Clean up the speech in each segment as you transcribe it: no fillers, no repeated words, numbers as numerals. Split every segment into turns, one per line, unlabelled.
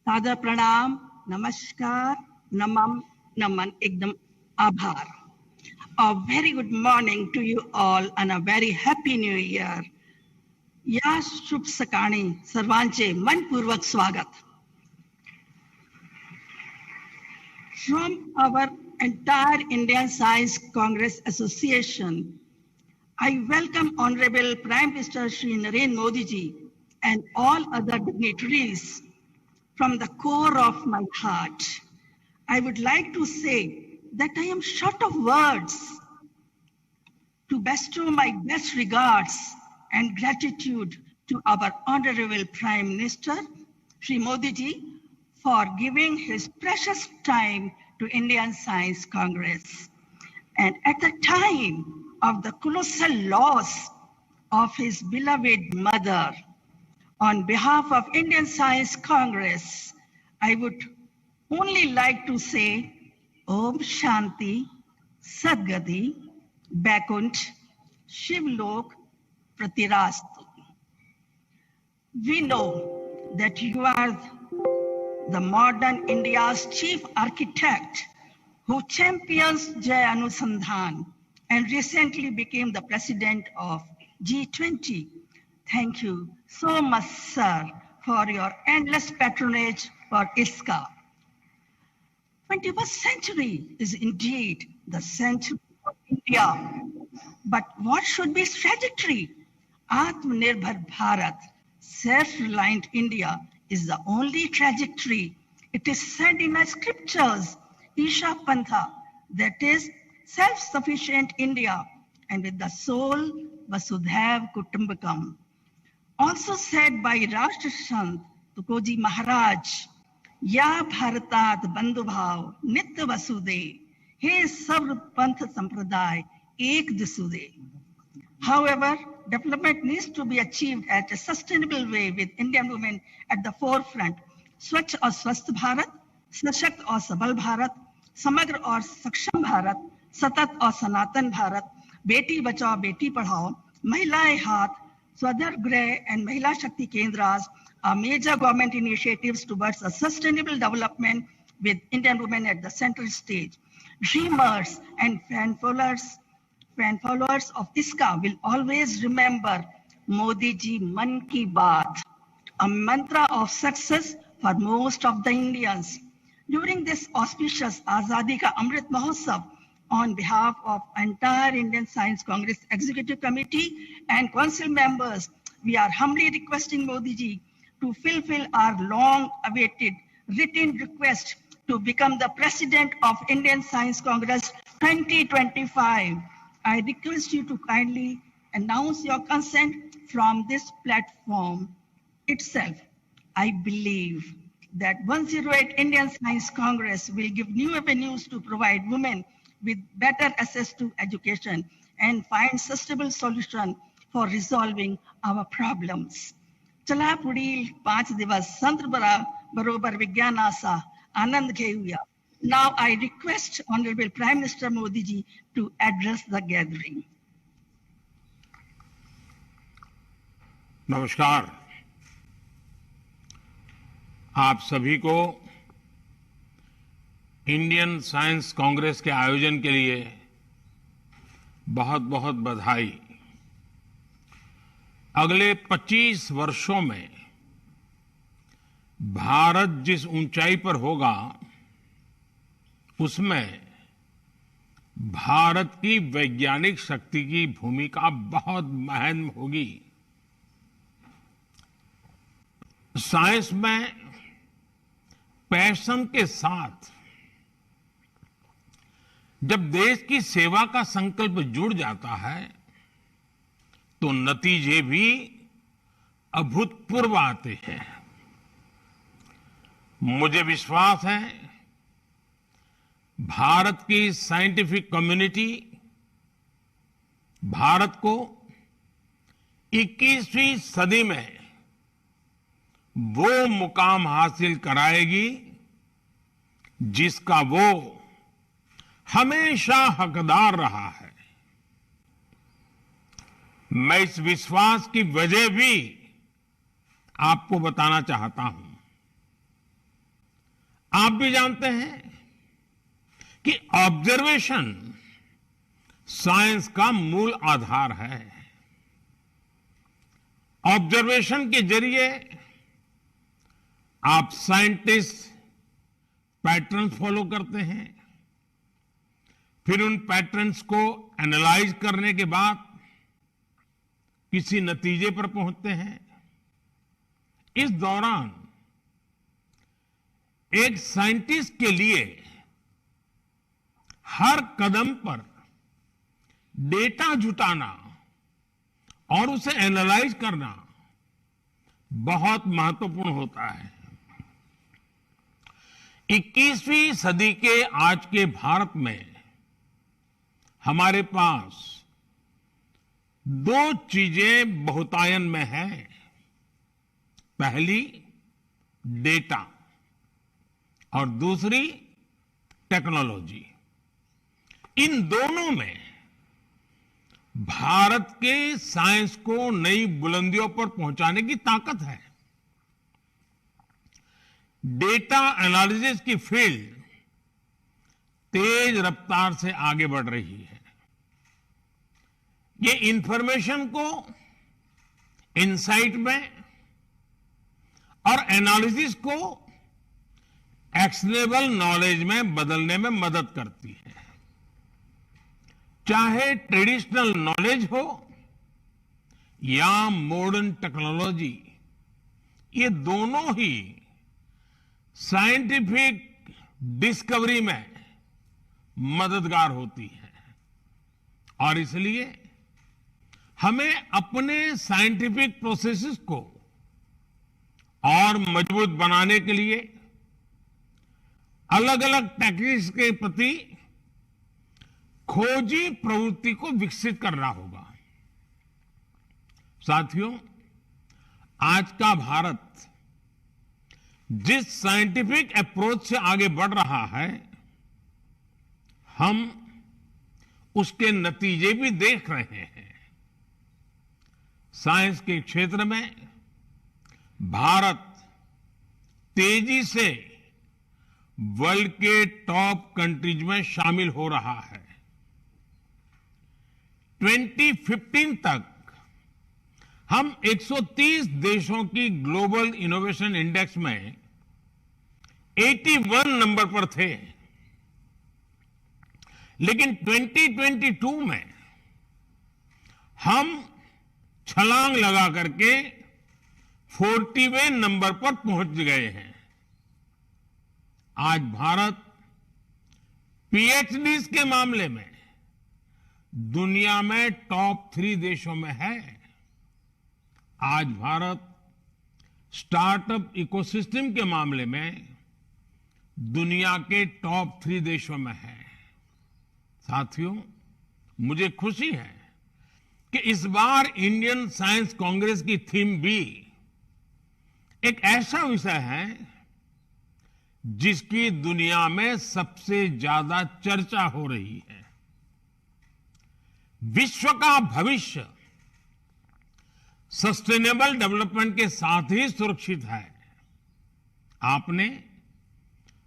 सादर प्रणाम, नमस्कार, नमम, नमन, एकदम आभार. A very good morning to you all and a very happy new year. या शुभ सकाळी सर्वांचे मनपूर्वक स्वागत. From our entire Indian Science Congress Association, I welcome Honorable Prime Minister Shri Narendra Modi ji and all other dignitaries from the core of my heart. I would like to say that I am short of words to bestow my best regards and gratitude to our Honorable Prime Minister, Shri Modi ji, for giving his precious time to Indian Science Congress. And at the time of the colossal loss of his beloved mother, on behalf of Indian Science Congress, I would only like to say Om Shanti, Sadgati, Vaikunt, Shivlok, Pratirastu. We know that you are the modern India's chief architect who champions Jai Anusandhan and recently became the president of G20. Thank you so much, sir, for your endless patronage for ISKA. 21st century is indeed the century of India. But what should be its trajectory? Atmanirbhar Bharat, self-reliant India, is the only trajectory. It is said in the scriptures, Isha Pantha, that is self-sufficient India, and with the soul, Vasudhaiv Kutumbakam. Also said by Rashtrasant Tukoji Maharaj, Ya Bharatat Bandhubhav Nitya Vasude, He Sarv Panth Sampraday Ek Disude. However, development needs to be achieved at a sustainable way with Indian women at the forefront. Swachh और स्वस्थ भारत, सशक्त और सबल भारत, समग्र और सक्षम भारत, सतत और सनातन भारत, बेटी बचाओ बेटी पढ़ाओ, महिलाएं हाथ, Swadhar Greh and Mahila Shakti Kendras are major government initiatives towards a sustainable development with Indian women at the central stage. Dreamers and fan followers of ISKA will always remember Modi ji Man Ki Baat, a mantra of success for most of the Indians. During this auspicious Azadi Ka Amrit Mahotsav, on behalf of entire Indian Science Congress Executive Committee and Council members, we are humbly requesting Modi ji to fulfill our long-awaited written request to become the President of Indian Science Congress 2025. I request you to kindly announce your consent from this platform itself. I believe that 108 Indian Science Congress will give new avenues to provide women with better access to education and find sustainable solution for resolving our problems. चला पुढील 5 दिवस संत बरोबर विज्ञानाचा आनंद घेऊया. Now I request Honorable Prime Minister Modi ji to address the gathering.
नमस्कार. आप सभी को इंडियन साइंस कांग्रेस के आयोजन के लिए बहुत बहुत बधाई. अगले 25 वर्षों में भारत जिस ऊंचाई पर होगा उसमें भारत की वैज्ञानिक शक्ति की भूमिका बहुत महत्वपूर्ण होगी. साइंस में पैशन के साथ जब देश की सेवा का संकल्प जुड़ जाता है तो नतीजे भी अभूतपूर्व आते हैं. मुझे विश्वास है भारत की साइंटिफिक कम्युनिटी भारत को 21वीं सदी में वो मुकाम हासिल कराएगी जिसका वो हमेशा हकदार रहा है. मैं इस विश्वास की वजह भी आपको बताना चाहता हूं. आप भी जानते हैं कि ऑब्जर्वेशन साइंस का मूल आधार है। ऑब्जर्वेशन के जरिए आप साइंटिस्ट पैटर्न फॉलो करते हैं, फिर उन पैटर्न्स को एनालाइज करने के बाद किसी नतीजे पर पहुंचते हैं। इस दौरान एक साइंटिस्ट के लिए हर कदम पर डेटा जुटाना और उसे एनालाइज करना बहुत महत्वपूर्ण होता है। 21वीं सदी के आज के भारत में हमारे पास दो चीजें बहुतायन में हैं। पहली डेटा और दूसरी टेक्नोलॉजी। इन दोनों में भारत के साइंस को नई बुलंदियों पर पहुंचाने की ताकत है। डेटा एनालिसिस की फील्ड तेज रफ्तार से आगे बढ़ रही है। ये इंफॉर्मेशन को इनसाइट में और एनालिसिस को एक्शनेबल नॉलेज में बदलने में मदद करती है। चाहे ट्रेडिशनल नॉलेज हो या मॉडर्न टेक्नोलॉजी, ये दोनों ही साइंटिफिक डिस्कवरी में मददगार होती है। और इसलिए हमें अपने साइंटिफिक प्रोसेसेस को और मजबूत बनाने के लिए अलग अलग टेक्निक्स के प्रति खोजी प्रवृत्ति को विकसित करना होगा। साथियों, आज का भारत जिस साइंटिफिक अप्रोच से आगे बढ़ रहा है, हम उसके नतीजे भी देख रहे हैं। साइंस के क्षेत्र में भारत तेजी से वर्ल्ड के टॉप कंट्रीज में शामिल हो रहा है। 2015 तक हम 130 देशों की ग्लोबल इनोवेशन इंडेक्स में 81 नंबर पर थे, लेकिन 2022 में हम छलांग लगा करके 40वें नंबर पर पहुंच गए हैं। आज भारत पीएचडीज के मामले में दुनिया में टॉप 3 देशों में है। आज भारत स्टार्टअप इकोसिस्टम के मामले में दुनिया के टॉप 3 देशों में है। साथियों, मुझे खुशी है कि इस बार इंडियन साइंस कांग्रेस की थीम भी एक ऐसा विषय है जिसकी दुनिया में सबसे ज्यादा चर्चा हो रही है। विश्व का भविष्य सस्टेनेबल डेवलपमेंट के साथ ही सुरक्षित है। आपने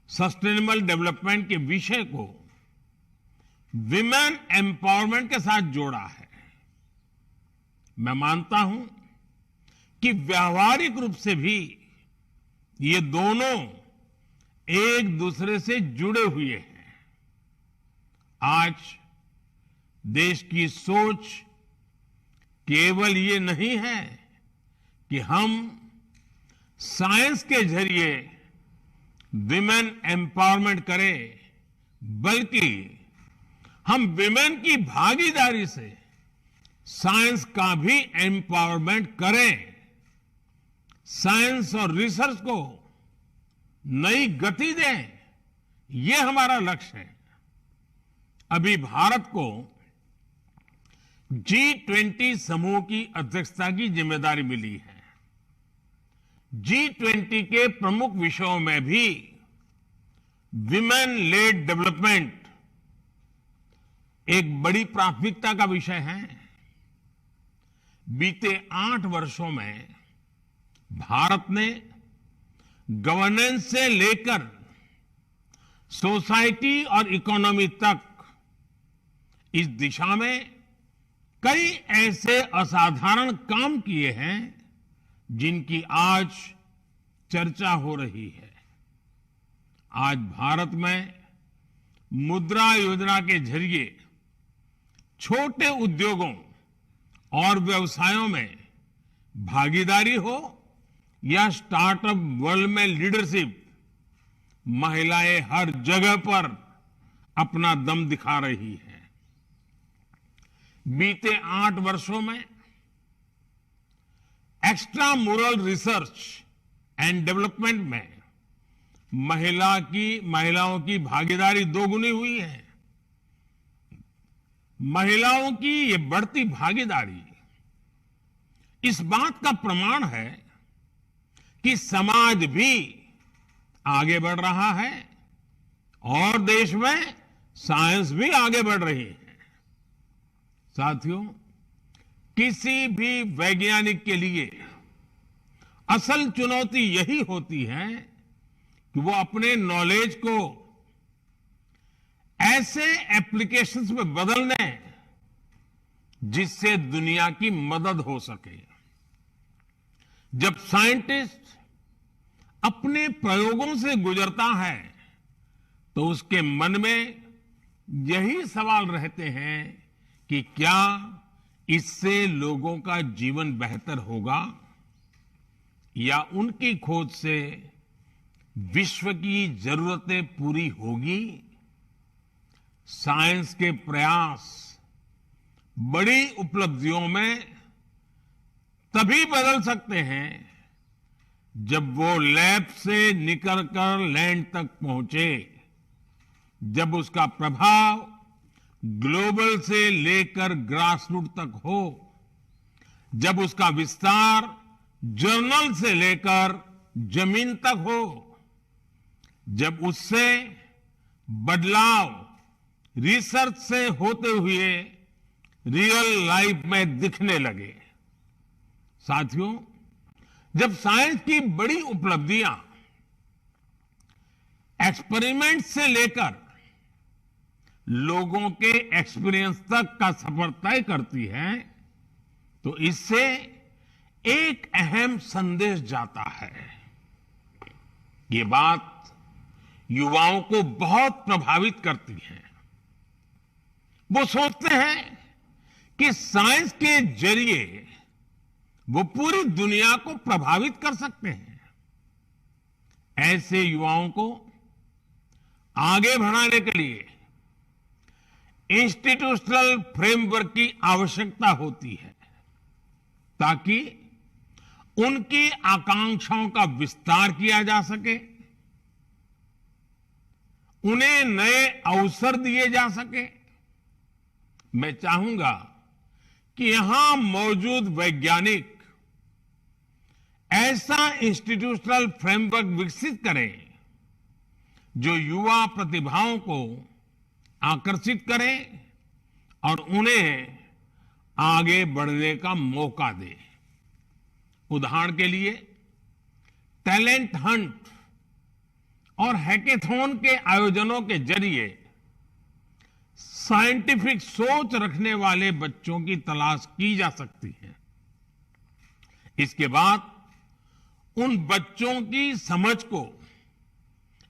सस्टेनेबल डेवलपमेंट के विषय को विमेन एम्पावरमेंट के साथ जोड़ा है। मैं मानता हूं कि व्यावहारिक रूप से भी ये दोनों एक दूसरे से जुड़े हुए हैं। आज देश की सोच केवल ये नहीं है कि हम साइंस के जरिए विमेन एम्पावरमेंट करें, बल्कि हम विमेन की भागीदारी से साइंस का भी एम्पावरमेंट करें। साइंस और रिसर्च को नई गति दें, ये हमारा लक्ष्य है। अभी भारत को G20 समूह की अध्यक्षता की जिम्मेदारी मिली है। G20 के प्रमुख विषयों में भी विमेन लेड डेवलपमेंट एक बड़ी प्राथमिकता का विषय है। बीते 8 वर्षों में भारत ने गवर्नेंस से लेकर सोसाइटी और इकोनॉमी तक इस दिशा में कई ऐसे असाधारण काम किए हैं जिनकी आज चर्चा हो रही है। आज भारत में मुद्रा योजना के जरिए छोटे उद्योगों और व्यवसायों में भागीदारी हो या स्टार्टअप वर्ल्ड में लीडरशिप, महिलाएं हर जगह पर अपना दम दिखा रही हैं। बीते 8 वर्षों में एक्स्ट्रा मुरल रिसर्च एंड डेवलपमेंट में महिलाओं की भागीदारी दोगुनी हुई है। महिलाओं की ये बढ़ती भागीदारी इस बात का प्रमाण है कि समाज भी आगे बढ़ रहा है और देश में साइंस भी आगे बढ़ रही है। साथियों, किसी भी वैज्ञानिक के लिए असल चुनौती यही होती है कि वो अपने नॉलेज को ऐसे एप्लीकेशंस में बदल दें जिससे दुनिया की मदद हो सके। जब साइंटिस्ट अपने प्रयोगों से गुजरता है तो उसके मन में यही सवाल रहते हैं कि क्या इससे लोगों का जीवन बेहतर होगा या उनकी खोज से विश्व की जरूरतें पूरी होगी। साइंस के प्रयास बड़ी उपलब्धियों में तभी बदल सकते हैं जब वो लैब से निकलकर लैंड तक पहुंचे, जब उसका प्रभाव ग्लोबल से लेकर ग्रासरूट तक हो, जब उसका विस्तार जर्नल से लेकर जमीन तक हो, जब उससे बदलाव रिसर्च से होते हुए रियल लाइफ में दिखने लगे। साथियों, जब साइंस की बड़ी उपलब्धियां एक्सपेरिमेंट से लेकर लोगों के एक्सपीरियंस तक का सफर तय करती है तो इससे एक अहम संदेश जाता है। ये बात युवाओं को बहुत प्रभावित करती है। वो सोचते हैं कि साइंस के जरिए वो पूरी दुनिया को प्रभावित कर सकते हैं। ऐसे युवाओं को आगे बढ़ाने के लिए इंस्टीट्यूशनल फ्रेमवर्क की आवश्यकता होती है ताकि उनकी आकांक्षाओं का विस्तार किया जा सके, उन्हें नए अवसर दिए जा सके। मैं चाहूंगा कि यहां मौजूद वैज्ञानिक ऐसा इंस्टीट्यूशनल फ्रेमवर्क विकसित करें जो युवा प्रतिभाओं को आकर्षित करे और उन्हें आगे बढ़ने का मौका दे। उदाहरण के लिए टैलेंट हंट और हैकेथॉन के आयोजनों के जरिए साइंटिफिक सोच रखने वाले बच्चों की तलाश की जा सकती है। इसके बाद उन बच्चों की समझ को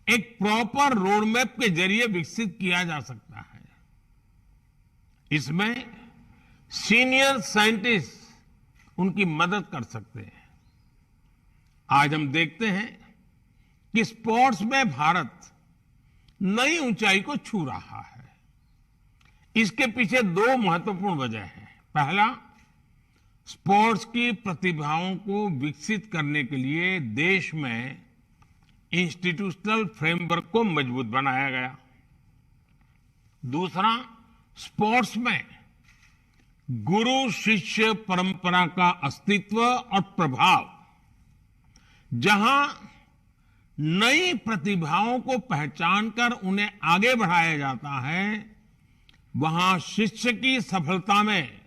एक प्रॉपर रोड मैप के जरिए विकसित किया जा सकता है। इसमें सीनियर साइंटिस्ट उनकी मदद कर सकते हैं। आज हम देखते हैं कि स्पोर्ट्स में भारत नई ऊंचाई को छू रहा है। इसके पीछे 2 महत्वपूर्ण वजह हैं। पहला, स्पोर्ट्स की प्रतिभाओं को विकसित करने के लिए देश में इंस्टीट्यूशनल फ्रेमवर्क को मजबूत बनाया गया। दूसरा, स्पोर्ट्स में गुरु शिष्य परंपरा का अस्तित्व और प्रभाव, जहां नई प्रतिभाओं को पहचानकर उन्हें आगे बढ़ाया जाता है, वहां शिष्य की सफलता में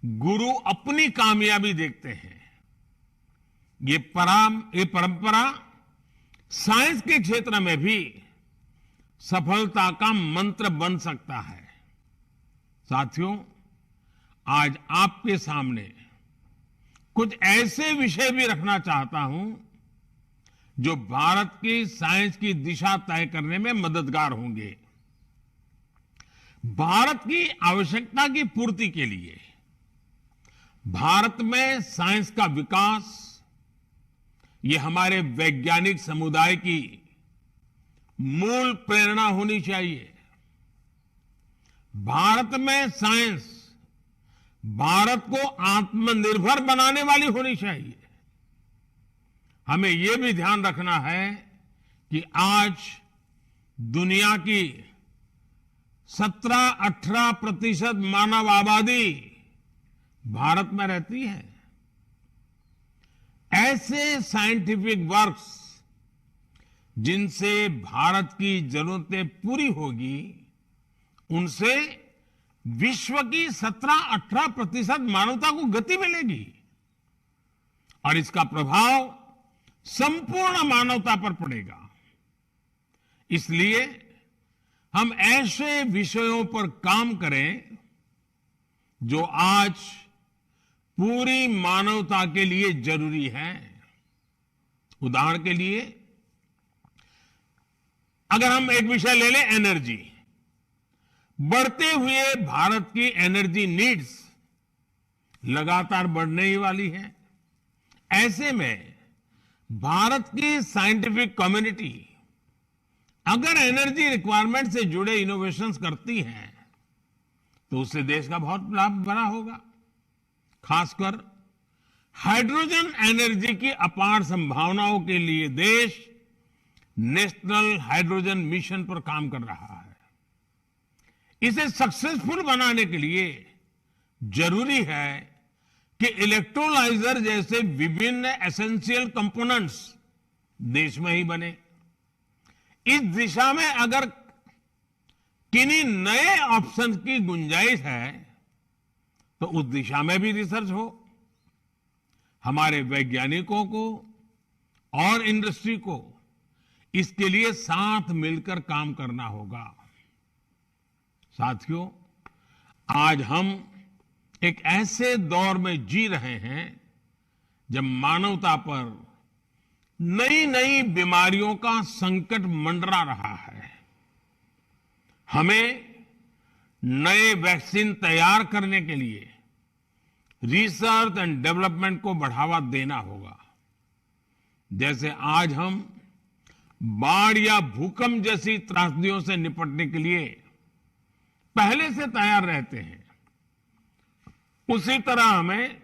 गुरु अपनी कामयाबी देखते हैं। ये परंपरा साइंस के क्षेत्र में भी सफलता का मंत्र बन सकता है। साथियों, आज आपके सामने कुछ ऐसे विषय भी रखना चाहता हूं जो भारत की साइंस की दिशा तय करने में मददगार होंगे। भारत की आवश्यकता की पूर्ति के लिए भारत में साइंस का विकास, ये हमारे वैज्ञानिक समुदाय की मूल प्रेरणा होनी चाहिए। भारत में साइंस भारत को आत्मनिर्भर बनाने वाली होनी चाहिए। हमें यह भी ध्यान रखना है कि आज दुनिया की 17-18% मानव आबादी भारत में रहती है। ऐसे साइंटिफिक वर्क्स जिनसे भारत की जरूरतें पूरी होगी, उनसे विश्व की 17-18% मानवता को गति मिलेगी और इसका प्रभाव संपूर्ण मानवता पर पड़ेगा। इसलिए हम ऐसे विषयों पर काम करें जो आज पूरी मानवता के लिए जरूरी है। उदाहरण के लिए अगर हम एक विषय ले लें, एनर्जी। बढ़ते हुए भारत की एनर्जी नीड्स लगातार बढ़ने ही वाली है। ऐसे में भारत की साइंटिफिक कम्युनिटी अगर एनर्जी रिक्वायरमेंट से जुड़े इनोवेशंस करती है तो उससे देश का बहुत लाभ बना होगा। खासकर हाइड्रोजन एनर्जी की अपार संभावनाओं के लिए देश नेशनल हाइड्रोजन मिशन पर काम कर रहा है। इसे सक्सेसफुल बनाने के लिए जरूरी है कि इलेक्ट्रोलाइजर जैसे विभिन्न एसेंशियल कंपोनेंट्स देश में ही बने। इस दिशा में अगर किन्हीं नए ऑप्शन की गुंजाइश है तो उस दिशा में भी रिसर्च हो। हमारे वैज्ञानिकों को और इंडस्ट्री को इसके लिए साथ मिलकर काम करना होगा। साथियों, आज हम एक ऐसे दौर में जी रहे हैं जब मानवता पर नई नई बीमारियों का संकट मंडरा रहा है। हमें नए वैक्सीन तैयार करने के लिए रिसर्च एंड डेवलपमेंट को बढ़ावा देना होगा। जैसे आज हम बाढ़ या भूकंप जैसी त्रासदियों से निपटने के लिए पहले से तैयार रहते हैं, उसी तरह हमें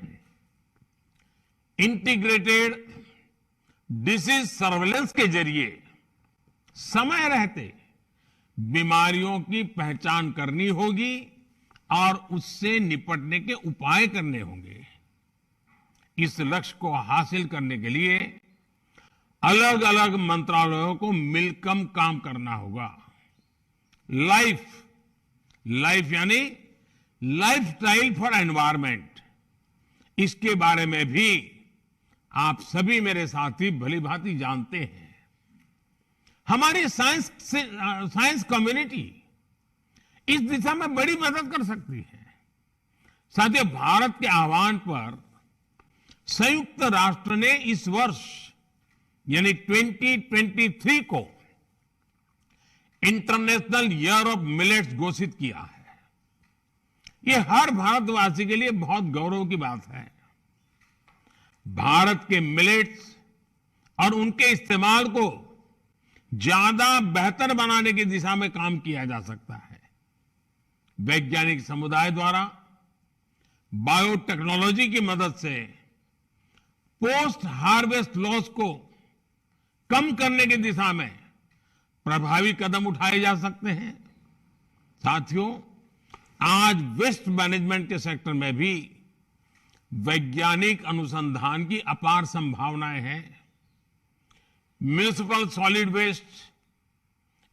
इंटीग्रेटेड डिसीज सर्वेलेंस के जरिए समय रहते बीमारियों की पहचान करनी होगी और उससे निपटने के उपाय करने होंगे। इस लक्ष्य को हासिल करने के लिए अलग अलग मंत्रालयों को मिलकर काम करना होगा। लाइफ यानी लाइफस्टाइल फॉर एनवायरमेंट, इसके बारे में भी आप सभी मेरे साथी भली भांति जानते हैं। हमारी साइंस कम्युनिटी इस दिशा में बड़ी मदद कर सकती है। साथियों, भारत के आह्वान पर संयुक्त राष्ट्र ने इस वर्ष यानी 2023 को इंटरनेशनल ईयर ऑफ मिलेट्स घोषित किया है। ये हर भारतवासी के लिए बहुत गौरव की बात है। भारत के मिलेट्स और उनके इस्तेमाल को ज्यादा बेहतर बनाने की दिशा में काम किया जा सकता है। वैज्ञानिक समुदाय द्वारा बायोटेक्नोलॉजी की मदद से पोस्ट हार्वेस्ट लॉस को कम करने की दिशा में प्रभावी कदम उठाए जा सकते हैं। साथियों, आज वेस्ट मैनेजमेंट के सेक्टर में भी वैज्ञानिक अनुसंधान की अपार संभावनाएं हैं। Municipal solid waste,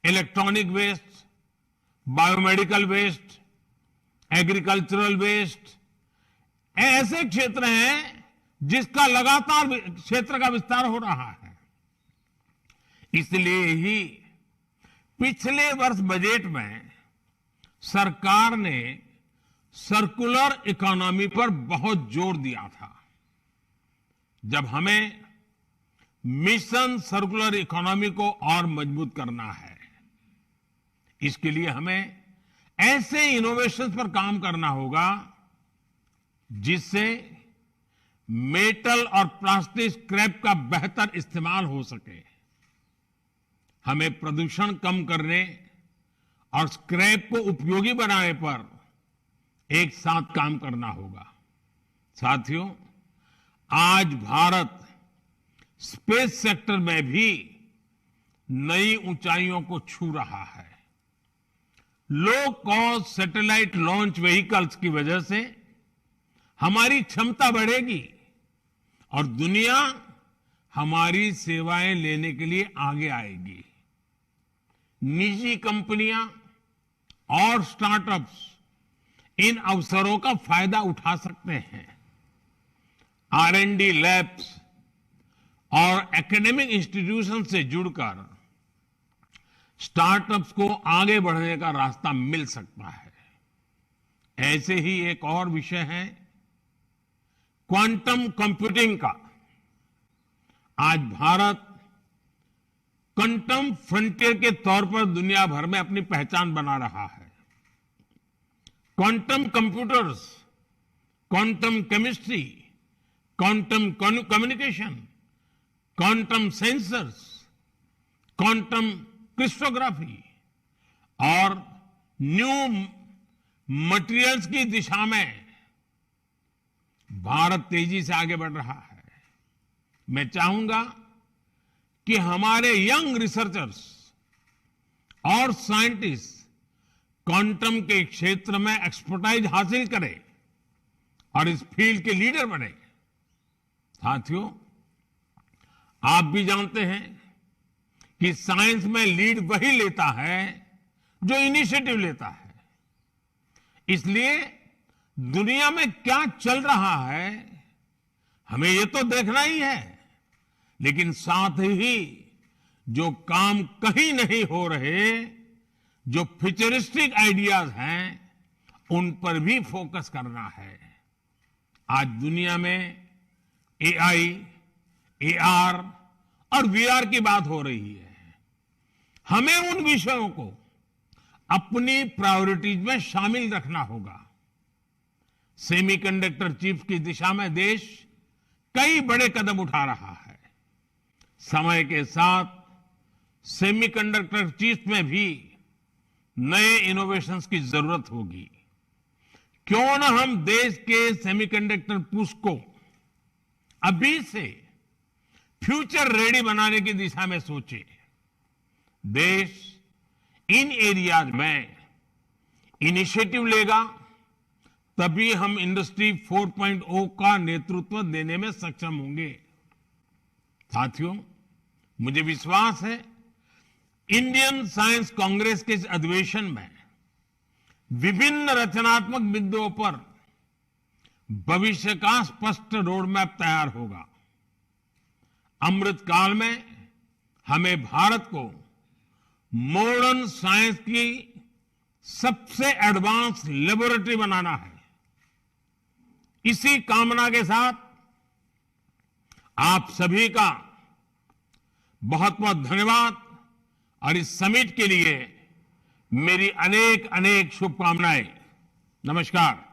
electronic waste, biomedical waste, agricultural waste, ऐसे क्षेत्र हैं जिसका लगातार क्षेत्र का विस्तार हो रहा है। इसलिए ही पिछले वर्ष बजट में सरकार ने सर्कुलर इकोनॉमी पर बहुत जोर दिया था। जब हमें मिशन सर्कुलर इकोनॉमी को और मजबूत करना है, इसके लिए हमें ऐसे इनोवेशंस पर काम करना होगा जिससे मेटल और प्लास्टिक स्क्रैप का बेहतर इस्तेमाल हो सके। हमें प्रदूषण कम करने और स्क्रैप को उपयोगी बनाने पर एक साथ काम करना होगा। साथियों, आज भारत स्पेस सेक्टर में भी नई ऊंचाइयों को छू रहा है। Low cost satellite launch vehicles की वजह से हमारी क्षमता बढ़ेगी और दुनिया हमारी सेवाएं लेने के लिए आगे आएगी। निजी कंपनियां और स्टार्टअप्स इन अवसरों का फायदा उठा सकते हैं। R&D लैब्स और एकेडमिक इंस्टीट्यूशन से जुड़कर स्टार्टअप्स को आगे बढ़ने का रास्ता मिल सकता है। ऐसे ही एक और विषय है क्वांटम कंप्यूटिंग का। आज भारत क्वांटम फ्रंटियर के तौर पर दुनिया भर में अपनी पहचान बना रहा है। Quantum computers, quantum chemistry, quantum communication, quantum sensors, quantum cryptography और न्यू मटेरियल्स की दिशा में भारत तेजी से आगे बढ़ रहा है। मैं चाहूंगा कि हमारे यंग रिसर्चर्स और साइंटिस्ट क्वांटम के क्षेत्र में एक्सपर्टाइज हासिल करें और इस फील्ड के लीडर बने। साथियों, आप भी जानते हैं कि साइंस में लीड वही लेता है जो इनिशिएटिव लेता है। इसलिए दुनिया में क्या चल रहा है हमें ये तो देखना ही है, लेकिन साथ ही जो काम कहीं नहीं हो रहे, जो फ्यूचरिस्टिक आइडियाज हैं, उन पर भी फोकस करना है। आज दुनिया में AI, AR और VR की बात हो रही है। हमें उन विषयों को अपनी प्रायोरिटीज में शामिल रखना होगा। सेमीकंडक्टर चिप्स की दिशा में देश कई बड़े कदम उठा रहा है। समय के साथ सेमीकंडक्टर चिप्स में भी नए इनोवेशंस की जरूरत होगी। क्यों न हम देश के सेमीकंडक्टर पुश को अभी से फ्यूचर रेडी बनाने की दिशा में सोचे। देश इन एरियाज में इनिशिएटिव लेगा, तभी हम इंडस्ट्री 4.0 का नेतृत्व देने में सक्षम होंगे। साथियों, मुझे विश्वास है इंडियन साइंस कांग्रेस के इस अधिवेशन में विभिन्न रचनात्मक बिंदुओं पर भविष्य का स्पष्ट रोडमैप तैयार होगा। अमृतकाल में हमें भारत को मॉडर्न साइंस की सबसे एडवांस लेबोरेटरी बनाना है। इसी कामना के साथ आप सभी का बहुत बहुत धन्यवाद और इस समिट के लिए मेरी अनेक अनेक शुभकामनाएं। नमस्कार।